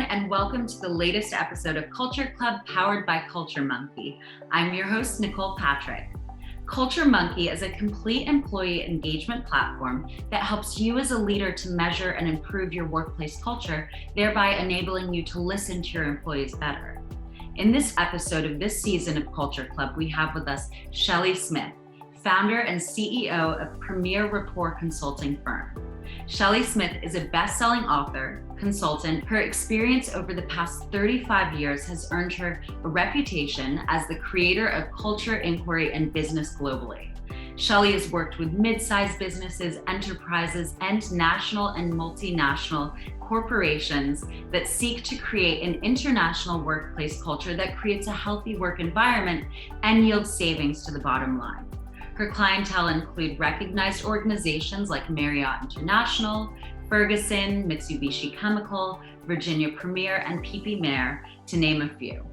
and welcome to the latest episode of Culture Club powered by CultureMonkey. I'm your host, Nicole Patrick. CultureMonkey is a complete employee engagement platform that helps you as a leader to measure and improve your workplace culture, thereby enabling you to listen to your employees better. In this episode of this season of Culture Club, we have with us Shelley Smith, founder and CEO of Premier Rapport consulting firm. Shelley Smith is a best-selling author, consultant. Her experience over the past 35 years has earned her a reputation as the creator of culture, inquiry, and business globally. Shelley has worked with mid-sized businesses, enterprises, and national and multinational corporations that seek to create an international workplace culture that creates a healthy work environment and yields savings to the bottom line. Her clientele include recognized organizations like Marriott International, Ferguson, Mitsubishi Chemical, Virginia Premier, and PP Mayer, to name a few.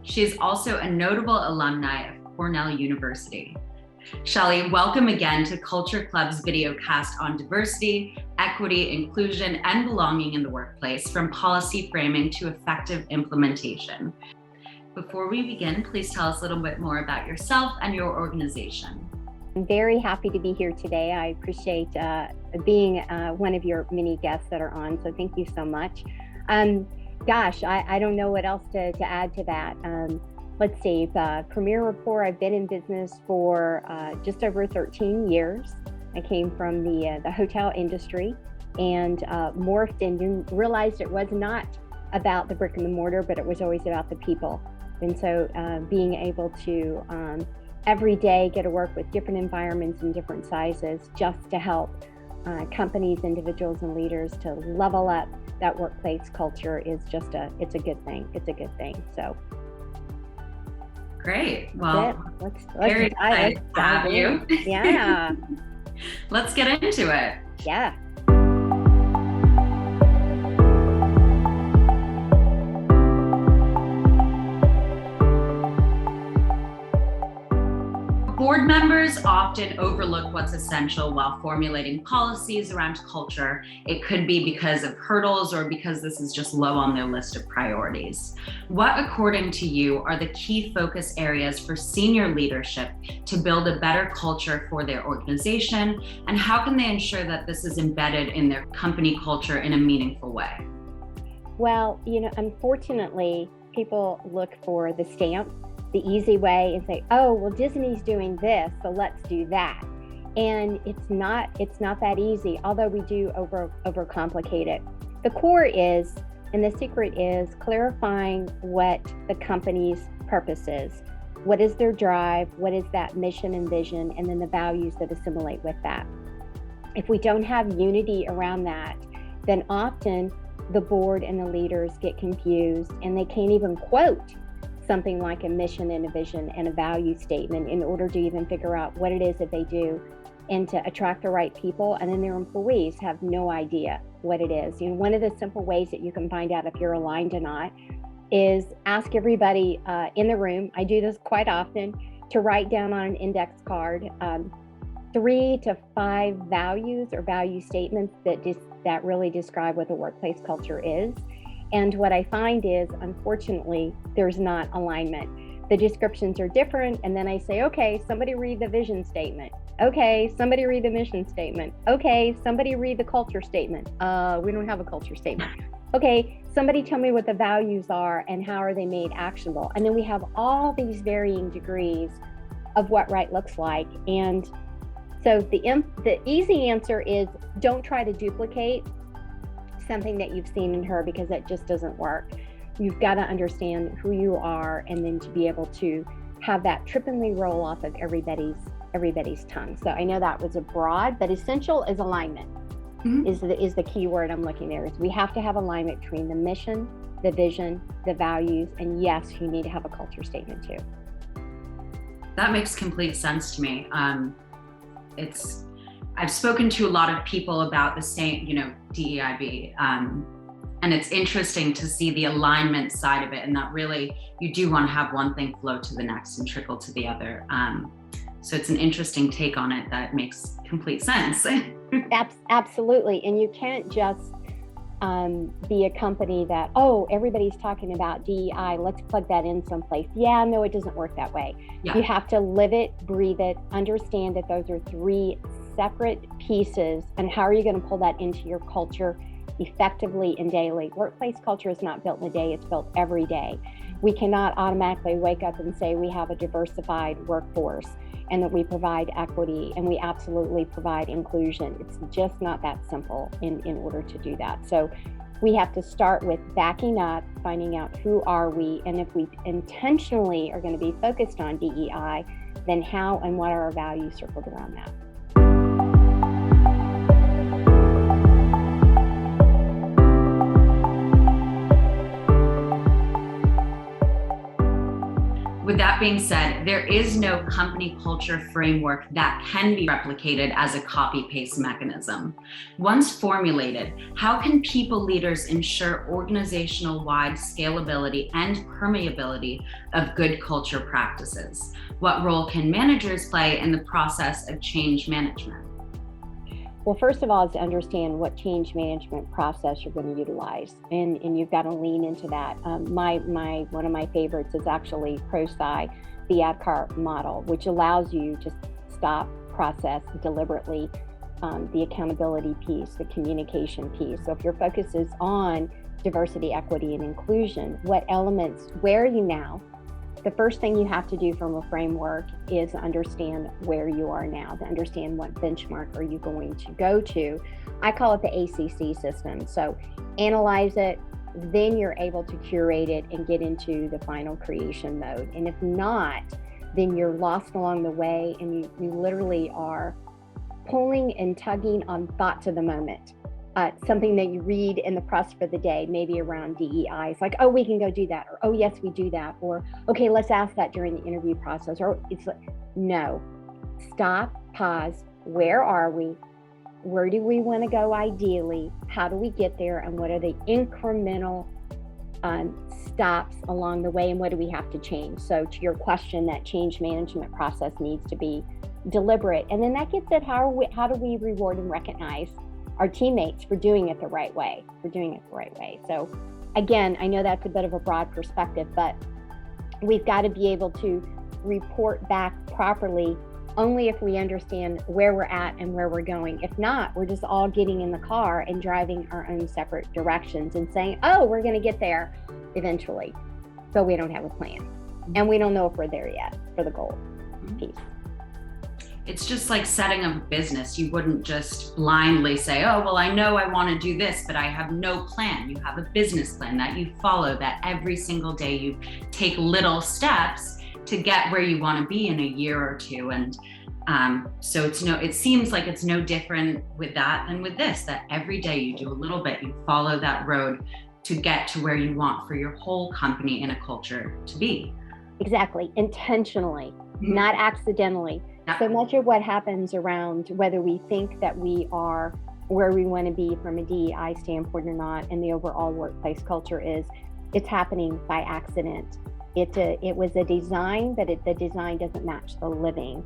She is also a notable alumni of Cornell University. Shelley, welcome again to Culture Club's video cast on diversity, equity, inclusion, and belonging in the workplace, from policy framing to effective implementation. Before we begin, please tell us a little bit more about yourself and your organization. I'm very happy to be here today. I appreciate being one of your many guests that are on, so thank you so much. I don't know what else to add to that. Let's see, Premier Rapport, I've been in business for just over 13 years. I came from the hotel industry and morphed and realized it was not about the brick and the mortar, but it was always about the people. And so being able to every day get to work with different environments and different sizes just to help companies, individuals, and leaders to level up that workplace culture is just it's a good thing. It's a good thing. So. Great. Well, let's very excited to have you. Yeah. Let's get into it. Yeah. Board members often overlook what's essential while formulating policies around culture. It could be because of hurdles or because this is just low on their list of priorities. What, according to you, are the key focus areas for senior leadership to build a better culture for their organization? And how can they ensure that this is embedded in their company culture in a meaningful way? Well, unfortunately, people look for the stamp, the easy way, and say, oh, well, Disney's doing this, so let's do that. And it's not that easy, although we do overcomplicate it. The core is, and the secret is, clarifying what the company's purpose is. What is their drive? What is that mission and vision? And then the values that assimilate with that. If we don't have unity around that, then often the board and the leaders get confused and they can't even quote something like a mission and a vision and a value statement in order to even figure out what it is that they do and to attract the right people. And then their employees have no idea what it is. One of the simple ways that you can find out if you're aligned or not is ask everybody in the room, I do this quite often, to write down on an index card 3 to 5 values or value statements that really describe what the workplace culture is. And what I find is, unfortunately, there's not alignment. The descriptions are different. And then I say, okay, somebody read the vision statement. Okay, somebody read the mission statement. Okay, somebody read the culture statement. We don't have a culture statement. Okay, somebody tell me what the values are and how are they made actionable. And then we have all these varying degrees of what right looks like. And so the easy answer is don't try to duplicate something that you've seen in her, because that just doesn't work. You've got to understand who you are, and then to be able to have that trippingly roll off of everybody's tongue. So I know that was a broad, but essential is alignment. Mm-hmm. is the key word I'm looking there. Is we have to have alignment between the mission, the vision, the values, and yes, you need to have a culture statement too. That makes complete sense to me. I've spoken to a lot of people about the same, DEIB, and it's interesting to see the alignment side of it, and that really you do want to have one thing flow to the next and trickle to the other. So it's an interesting take on it that makes complete sense. Absolutely, and you can't just be a company that, oh, everybody's talking about DEI, let's plug that in someplace. Yeah, no, it doesn't work that way. Yeah. You have to live it, breathe it, understand that those are three separate pieces, and how are you going to pull that into your culture effectively and daily? Workplace culture is not built in a day, it's built every day. We cannot automatically wake up and say we have a diversified workforce and that we provide equity and we absolutely provide inclusion. It's just not that simple in order to do that. So we have to start with backing up, finding out who are we, and if we intentionally are going to be focused on DEI, then how and what are our values circled around that. With that being said, there is no company culture framework that can be replicated as a copy-paste mechanism. Once formulated, how can people leaders ensure organizational-wide scalability and permeability of good culture practices? What role can managers play in the process of change management? Well, first of all, is to understand what change management process you're going to utilize, and you've got to lean into that. One of my favorites is actually ProSci, the ADKAR model, which allows you to stop, process deliberately, the accountability piece, the communication piece. So if your focus is on diversity, equity, and inclusion, what elements, where are you now? The first thing you have to do from a framework is understand where you are now, to understand what benchmark are you going to go to. I call it the ACC system. So analyze it, then you're able to curate it and get into the final creation mode. And if not, then you're lost along the way and you literally are pulling and tugging on thoughts of the moment. Something that you read in the press for the day, maybe around DEI. It's like, oh, we can go do that. Or, oh, yes, we do that. Or, okay, let's ask that during the interview process. Or it's like, no, stop, pause. Where are we? Where do we want to go ideally? How do we get there? And what are the incremental stops along the way? And what do we have to change? So to your question, that change management process needs to be deliberate. And then that gets at how do we reward and recognize our teammates for doing it the right way, So again, I know that's a bit of a broad perspective, but we've got to be able to report back properly only if we understand where we're at and where we're going. If not, we're just all getting in the car and driving our own separate directions and saying, oh, we're going to get there eventually, but we don't have a plan. And we don't know if we're there yet for the goal piece. It's just like setting up a business. You wouldn't just blindly say, oh, well, I know I want to do this, but I have no plan. You have a business plan that you follow, that every single day you take little steps to get where you want to be in a year or two. And so it seems like it's no different with that than with this, that every day you do a little bit, you follow that road to get to where you want for your whole company and a culture to be. Exactly. Intentionally, not accidentally. So much of what happens around whether we think that we are where we want to be from a DEI standpoint or not, and the overall workplace culture it's happening by accident. It was a design, but the design doesn't match the living,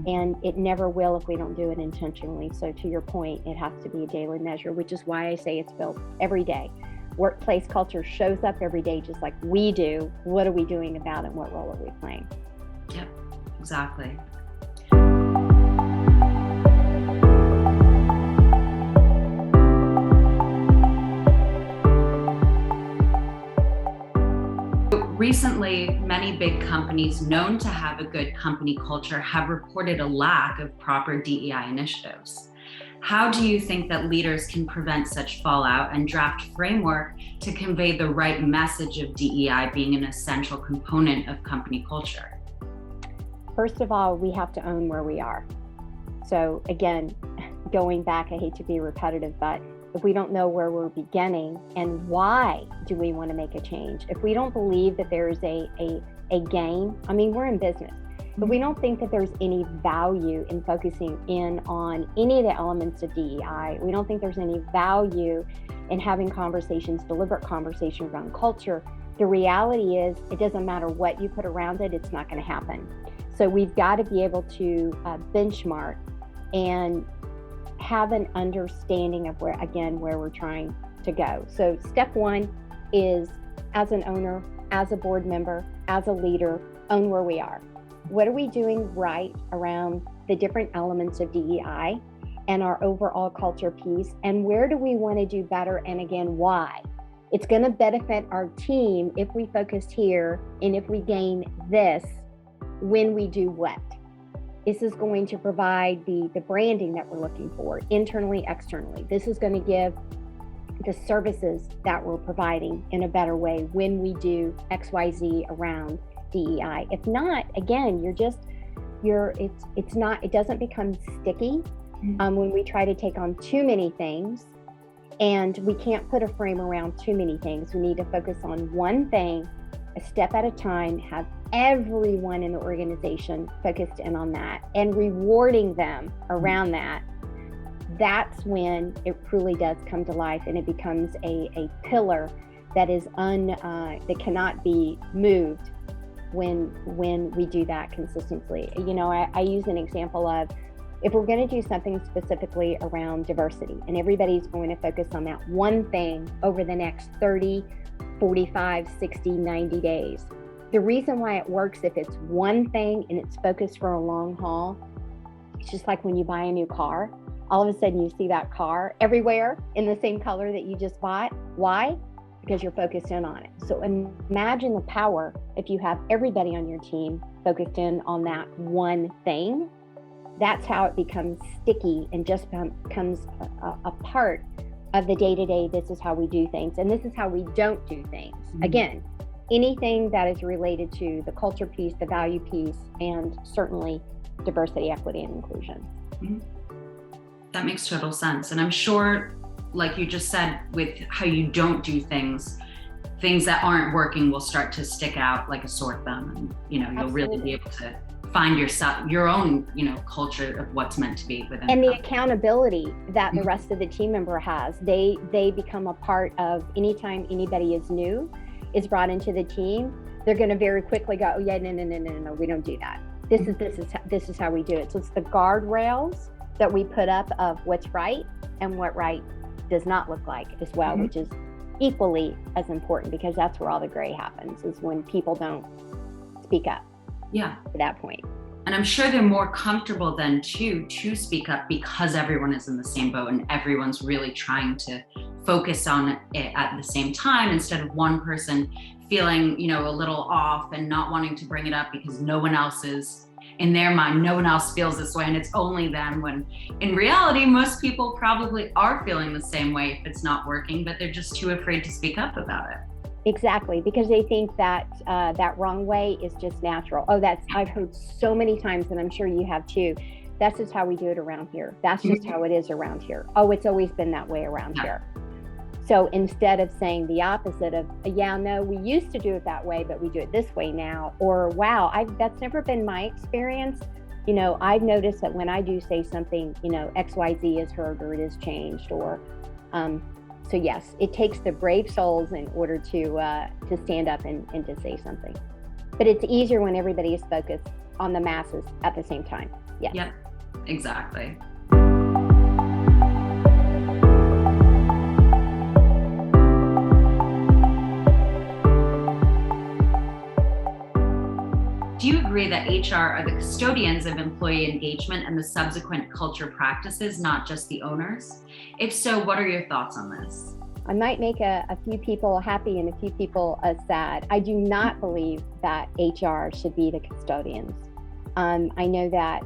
and it never will if we don't do it intentionally. So to your point, it has to be a daily measure, which is why I say it's built every day. Workplace culture shows up every day, just like we do. What are we doing about it? What role are we playing? Yep, exactly. Recently, many big companies known to have a good company culture have reported a lack of proper DEI initiatives. How do you think that leaders can prevent such fallout and draft framework to convey the right message of DEI being an essential component of company culture? First of all, we have to own where we are. So again, going back, I hate to be repetitive, but if we don't know where we're beginning and why do we want to make a change, if we don't believe that there is a gain, I mean, we're in business, but we don't think that there's any value in focusing in on any of the elements of DEI. We don't think there's any value in having conversations, deliberate conversations around culture. The reality is it doesn't matter what you put around it, it's not going to happen. So we've got to be able to benchmark and have an understanding of where we're trying to go. So step one is, as an owner, as a board member, as a leader, own where we are. What are we doing right around the different elements of DEI and our overall culture piece? And where do we want to do better? And again, why? It's going to benefit our team if we focus here and if we gain this when we do what. This is going to provide the branding that we're looking for internally, externally. This is going to give the services that we're providing in a better way when we do XYZ around DEI. If not, again, it doesn't become sticky when we try to take on too many things, and we can't put a frame around too many things. We need to focus on one thing, a step at a time, have everyone in the organization focused in on that and rewarding them around that. That's when it truly does come to life, and it becomes a pillar that is that cannot be moved when we do that consistently. I use an example of, if we're going to do something specifically around diversity and everybody's going to focus on that one thing over the next 30, 45, 60, 90 days. The reason why it works, if it's one thing and it's focused for a long haul, it's just like when you buy a new car. All of a sudden you see that car everywhere in the same color that you just bought. Why? Because you're focused in on it. So imagine the power if you have everybody on your team focused in on that one thing. That's how it becomes sticky and just becomes a part of the day-to-day. This is how we do things, and this is how we don't do things. Again, anything that is related to the culture piece, the value piece, and certainly diversity, equity, and inclusion. That makes total sense. And I'm sure, like you just said, with how you don't do things that aren't working will start to stick out like a sore thumb, and you'll really be able to find your own culture of what's meant to be within. And the accountability that the rest of the team member has, they become a part of. Anytime anybody is brought into the team, they're going to very quickly go, oh yeah, no, we don't do that. This is how we do it. So it's the guardrails that we put up of what's right and what right does not look like as well, which is equally as important, because that's where all the gray happens, is when people don't speak up. Yeah. To that point. And I'm sure they're more comfortable then too to speak up, because everyone is in the same boat and everyone's really trying to focus on it at the same time, instead of one person feeling, a little off and not wanting to bring it up because no one else is, in their mind, no one else feels this way and it's only them, when in reality, most people probably are feeling the same way if it's not working, but they're just too afraid to speak up about it. Exactly, because they think that that wrong way is just natural. I've heard so many times, and I'm sure you have too, that's just how we do it around here. That's just how it is around here. Oh, it's always been that way around here. So instead of saying the opposite of, yeah, no, we used to do it that way, but we do it this way now, or wow, that's never been my experience. I've noticed that when I do say something, XYZ is heard or it is changed, or so yes, it takes the brave souls in order to stand up and to say something. But it's easier when everybody is focused on the masses at the same time. Yes. Yep, exactly. Do you agree that HR are the custodians of employee engagement and the subsequent culture practices, not just the owners? If so, what are your thoughts on this? I might make a few people happy and a few people sad. I do not believe that HR should be the custodians. I know that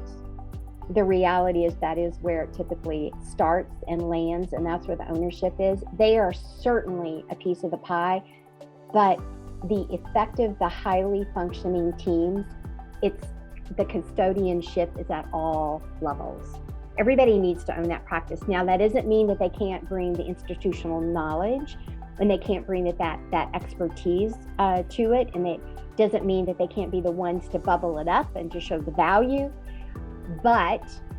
the reality is that is where it typically starts and lands, and that's where the ownership is. They are certainly a piece of the pie, but the effective, the highly functioning teams, the custodianship is at all levels. Everybody needs to own that practice. Now, that doesn't mean that they can't bring the institutional knowledge and they can't bring that expertise to it. And it doesn't mean that they can't be the ones to bubble it up and to show the value,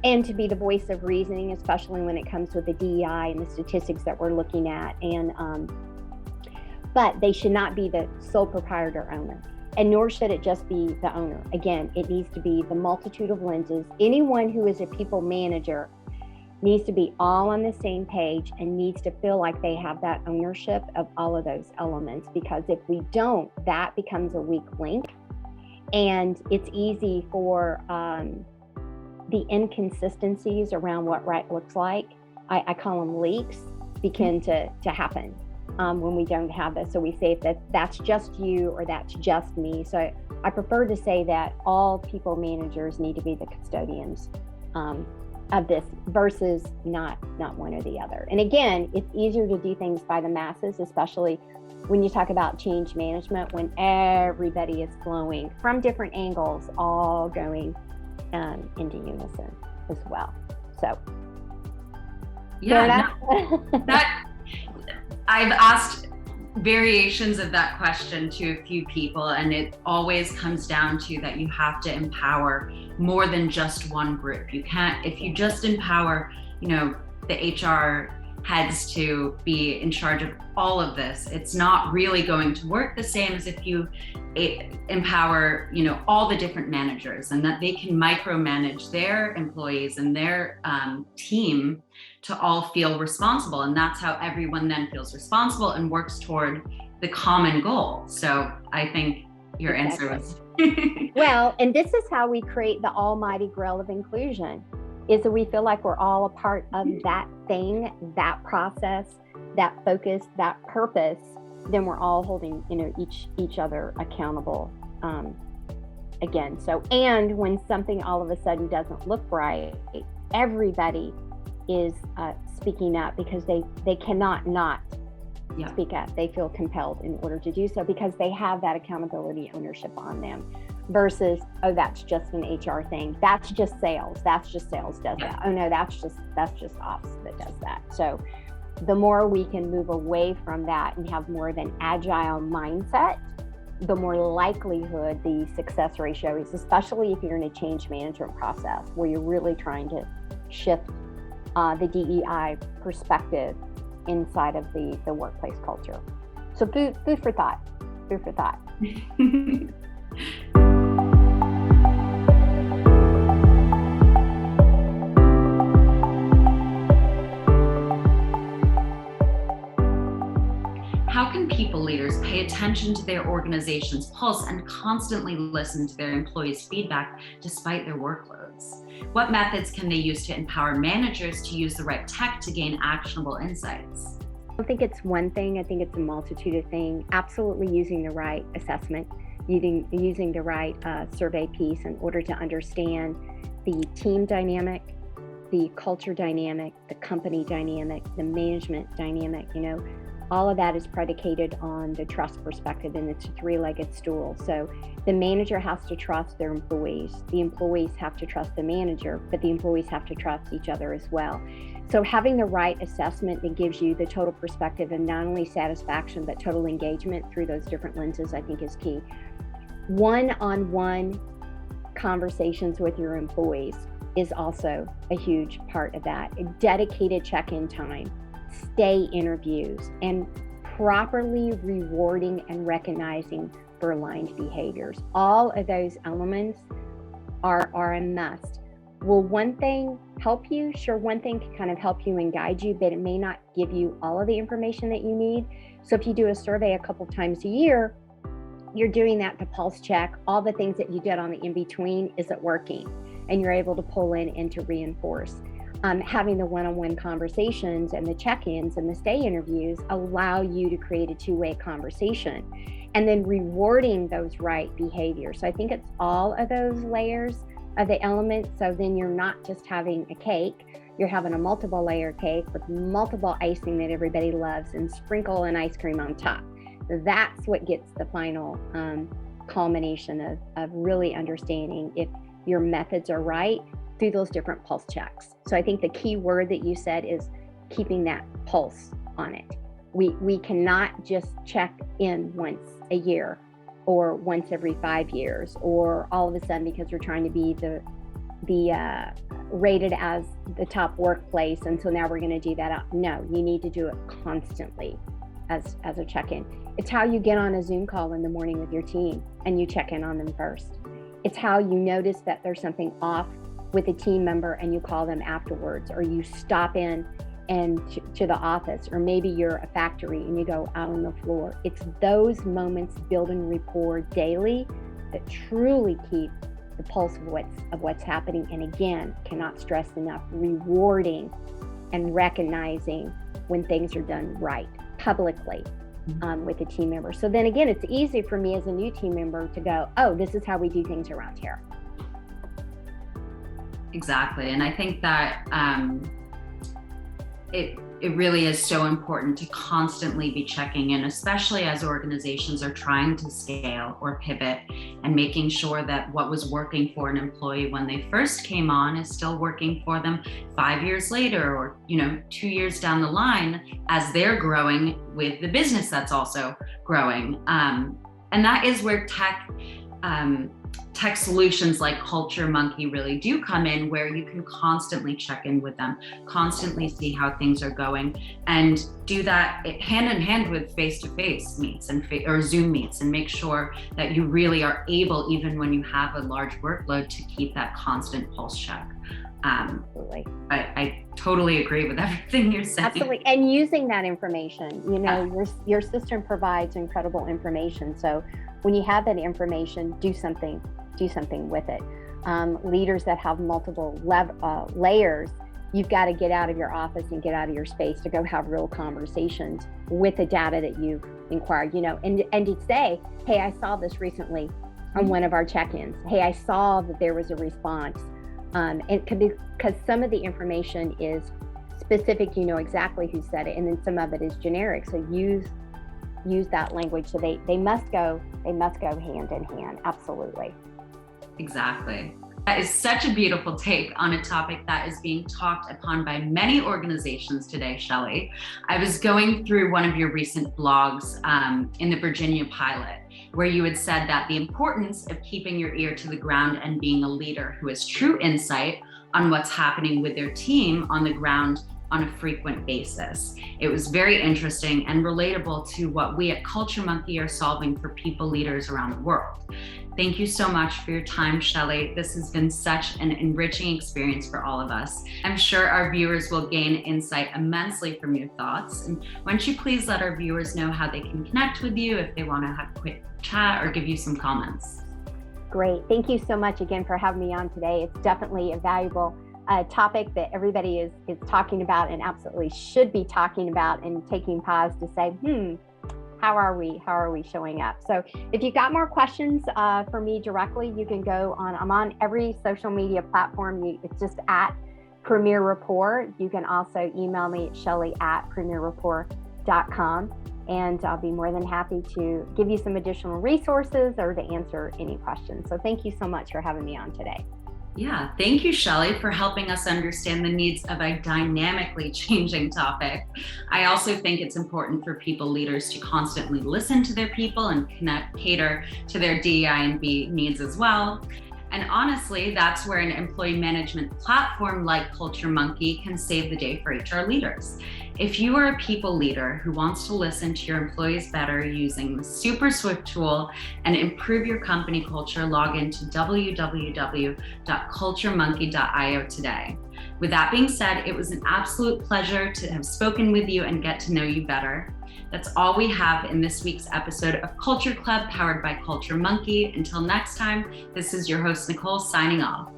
and to be the voice of reasoning, especially when it comes with the DEI and the statistics that we're looking at. But they should not be the sole proprietor owner, and nor should it just be the owner. Again, it needs to be the multitude of lenses. Anyone who is a people manager needs to be all on the same page and needs to feel like they have that ownership of all of those elements, because if we don't, that becomes a weak link, and it's easy for the inconsistencies around what right looks like, I call them leaks, begin to happen when we don't have this. So we say that that's just you or that's just me. So I prefer to say that all people managers need to be the custodians of this versus not one or the other. And again, it's easier to do things by the masses, especially when you talk about change management, when everybody is flowing from different angles, all going into unison as well. So yeah, that I've asked variations of that question to a few people, and it always comes down to that you have to empower more than just one group. You can't, if you just empower, the HR heads to be in charge of all of this, it's not really going to work the same as if you empower, all the different managers, and that they can micromanage their employees and their team to all feel responsible. And that's how everyone then feels responsible and works toward the common goal. So I think your answer was well, and this is how we create the almighty grail of inclusion, is that we feel like we're all a part of that thing, that process, that focus, that purpose. Then we're all holding, each other accountable again. So, and when something all of a sudden doesn't look right, everybody is speaking up, because they cannot not speak up. They feel compelled in order to do so, because they have that accountability ownership on them, versus, oh, that's just an HR thing. That's just sales. That's just sales does that. Oh no, that's just ops that does that. So the more we can move away from that and have more of an agile mindset, the more likelihood the success ratio is, especially if you're in a change management process where you're really trying to shift the DEI perspective inside of the workplace culture. So food for thought. How can people leaders pay attention to their organization's pulse and constantly listen to their employees' feedback despite their workloads? What methods can they use to empower managers to use the right tech to gain actionable insights? I don't think it's one thing. I think it's a multitude of things. Absolutely using the right assessment, using the right survey piece in order to understand the team dynamic, the culture dynamic, the company dynamic, the management dynamic. All of that is predicated on the trust perspective, and it's a three-legged stool. So the manager has to trust their employees. The employees have to trust the manager, but the employees have to trust each other as well. So having the right assessment that gives you the total perspective of not only satisfaction, but total engagement through those different lenses, I think is key. One-on-one conversations with your employees is also a huge part of that. A dedicated check-in time, stay interviews, and properly rewarding and recognizing for aligned behaviors. All of those elements are a must. Will one thing help you? Sure, one thing can kind of help you and guide you, but it may not give you all of the information that you need. So if you do a survey a couple times a year, you're doing that to pulse check all the things that you did on the in-between. Is it working? And you're able to pull in and to reinforce. Having the one-on-one conversations and the check-ins and the stay interviews allow you to create a two-way conversation, and then rewarding those right behaviors. So I think it's all of those layers of the elements. So then you're not just having a cake, you're having a multiple layer cake with multiple icing that everybody loves and sprinkle and ice cream on top. That's what gets the final culmination of really understanding if your methods are right through those different pulse checks. So I think the key word that you said is keeping that pulse on it. We cannot just check in once a year or once every 5 years, or all of a sudden because we're trying to be the rated as the top workplace, and so now we're going to do that. No, you need to do it constantly as a check-in. It's how you get on a Zoom call in the morning with your team and you check in on them first. It's how you notice that there's something off with a team member and you call them afterwards, or you stop in and to the office, or maybe you're a factory and you go out on the floor. It's those moments building rapport daily that truly keep the pulse of what's happening. And again, cannot stress enough, rewarding and recognizing when things are done right publicly with a team member. So then again, it's easy for me as a new team member to go, oh, this is how we do things around here. Exactly. And I think that it really is so important to constantly be checking in, especially as organizations are trying to scale or pivot, and making sure that what was working for an employee when they first came on is still working for them 5 years later, or 2 years down the line as they're growing with the business that's also growing. And that is where tech solutions like CultureMonkey really do come in, where you can constantly check in with them, constantly see how things are going, and do that hand in hand with face-to-face meets or Zoom meets, and make sure that you really are able, even when you have a large workload, to keep that constant pulse check. Absolutely. I totally agree with everything you're saying. Absolutely. And using that information, your system provides incredible information. So when you have that information, do something with it. Leaders that have multiple layers, you've got to get out of your office and get out of your space to go have real conversations with the data that you've inquired, and to say, hey, I saw this recently on one of our check-ins. Hey, I saw that there was a response. It could be because some of the information is specific, exactly who said it, and then some of it is generic. So use that language. So they must go hand in hand. Absolutely. Exactly. That is such a beautiful take on a topic that is being talked upon by many organizations today, Shelley. I was going through one of your recent blogs in the Virginia pilot, where you had said that the importance of keeping your ear to the ground and being a leader who has true insight on what's happening with their team on the ground on a frequent basis. It was very interesting and relatable to what we at CultureMonkey are solving for people leaders around the world. Thank you so much for your time, Shelley. This has been such an enriching experience for all of us. I'm sure our viewers will gain insight immensely from your thoughts. And why don't you please let our viewers know how they can connect with you if they want to have a quick chat or give you some comments. Great. Thank you so much again for having me on today. It's definitely a valuable topic that everybody is talking about, and absolutely should be talking about, and taking pause to say, how are we showing up? So if you've got more questions for me directly, you can go on. I'm on every social media platform. It's just at Premier Rapport. You can also email me at shelley@premierrapport.com, and I'll be more than happy to give you some additional resources or to answer any questions. So thank you so much for having me on today. Yeah, thank you, Shelley, for helping us understand the needs of a dynamically changing topic. I also think it's important for people leaders to constantly listen to their people and cater to their DEI and B needs as well. And honestly, that's where an employee management platform like CultureMonkey can save the day for HR leaders. If you are a people leader who wants to listen to your employees better using the super swift tool and improve your company culture, log into www.culturemonkey.io today. With that being said, it was an absolute pleasure to have spoken with you and get to know you better. That's all we have in this week's episode of Culture Club, powered by CultureMonkey. Until next time, this is your host, Nicole, signing off.